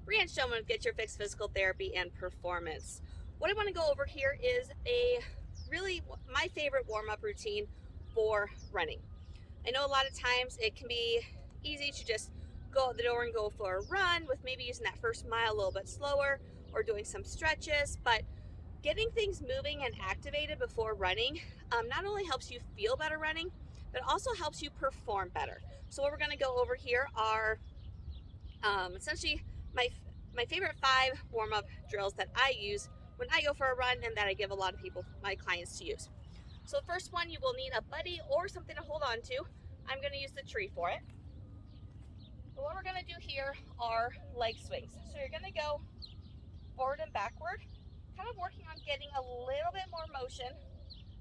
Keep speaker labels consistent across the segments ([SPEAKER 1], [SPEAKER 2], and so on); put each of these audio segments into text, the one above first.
[SPEAKER 1] Brianne Showman with Get Your Fix Physical Therapy and Performance. What I want to go over here is my favorite warm-up routine for running. I know a lot of times it can be easy to just go out the door and go for a run with maybe using that first mile a little bit slower or doing some stretches, but getting things moving and activated before running not only helps you feel better running, but also helps you perform better. So what we're going to go over here are essentially my favorite 5 warm-up drills that I use when I go for a run and that I give a lot of my clients to use. So the first one, you will need a buddy or something to hold on to. I'm going to use the tree for it. But what we're going to do here are leg swings. So you're going to go forward and backward, kind of working on getting a little bit more motion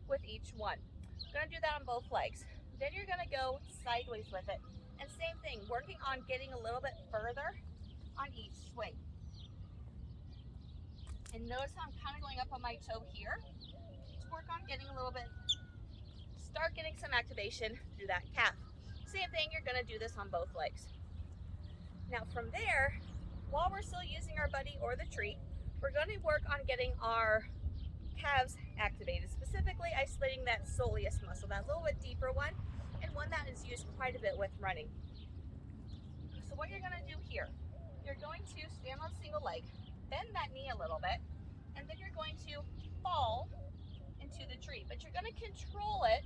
[SPEAKER 1] with each one. We're going to do that on both legs. Then you're going to go sideways with it. And same thing, working on getting a little bit further on each swing. And notice how I'm kind of going up on my toe here. Just work on getting a little bit, start getting some activation through that calf. Same thing, you're going to do this on both legs. Now from there, while we're still using our buddy or the tree, we're going to work on getting our calves activated, specifically isolating that soleus muscle, that little bit deeper one, and one that is used quite a bit with running. So what you're going to do here, you're going to stand on single leg, bend that knee a little bit, and then you're going to fall into the tree, but you're going to control it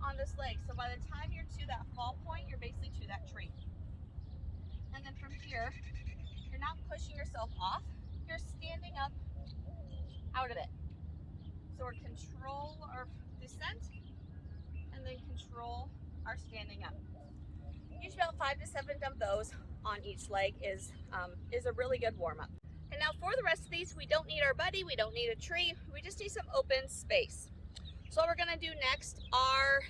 [SPEAKER 1] on this leg. So by the time you're to that fall point, you're basically to that tree. And then from here, you're not pushing yourself off, you're standing up out of it. So we're control our descent and then control our standing up. Usually about 5 to 7 of those on each leg is a really good warm-up. And now for the rest of these, we don't need our buddy, we don't need a tree, we just need some open space. So what we're going to do next are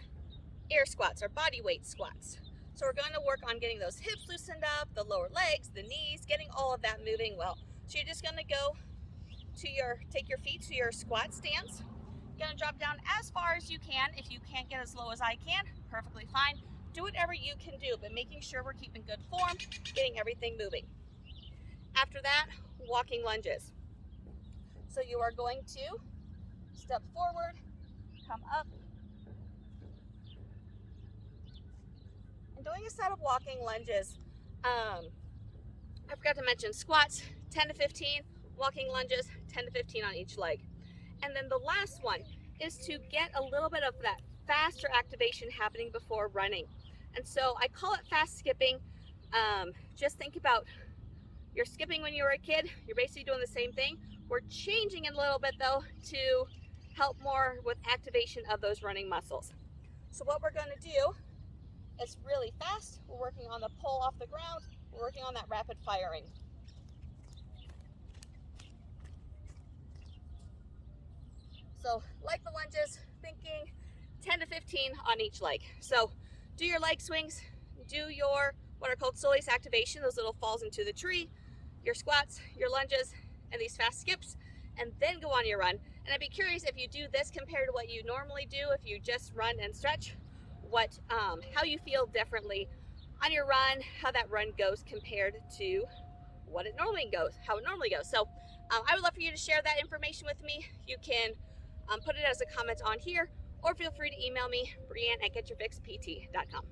[SPEAKER 1] air squats, or body weight squats. So we're going to work on getting those hips loosened up, the lower legs, the knees, getting all of that moving well. So you're just going to go to take your feet to your squat stance. You're going to drop down as far as you can. If you can't get as low as I can, perfectly fine. Do whatever you can do, but making sure we're keeping good form, getting everything moving. After that, walking lunges. So you are going to step forward, come up, and doing a set of walking lunges. I forgot to mention squats, 10 to 15, walking lunges, 10 to 15 on each leg. And then the last one is to get a little bit of that faster activation happening before running. And so I call it fast skipping. Just think about, you're skipping when you were a kid, you're basically doing the same thing. We're changing it a little bit though to help more with activation of those running muscles. So what we're going to do is really fast. We're working on the pull off the ground. We're working on that rapid firing. So like the lunges, thinking 10 to 15 on each leg. So do your leg swings, do your what are called soleus activation, those little falls into the tree, your squats, your lunges, and these fast skips, and then go on your run. And I'd be curious if you do this compared to what you normally do, if you just run and stretch, how you feel differently on your run, how that run goes compared to how it normally goes. So I would love for you to share that information with me. You can put it as a comment on here, or feel free to email me, Brianne at getyourfixpt.com.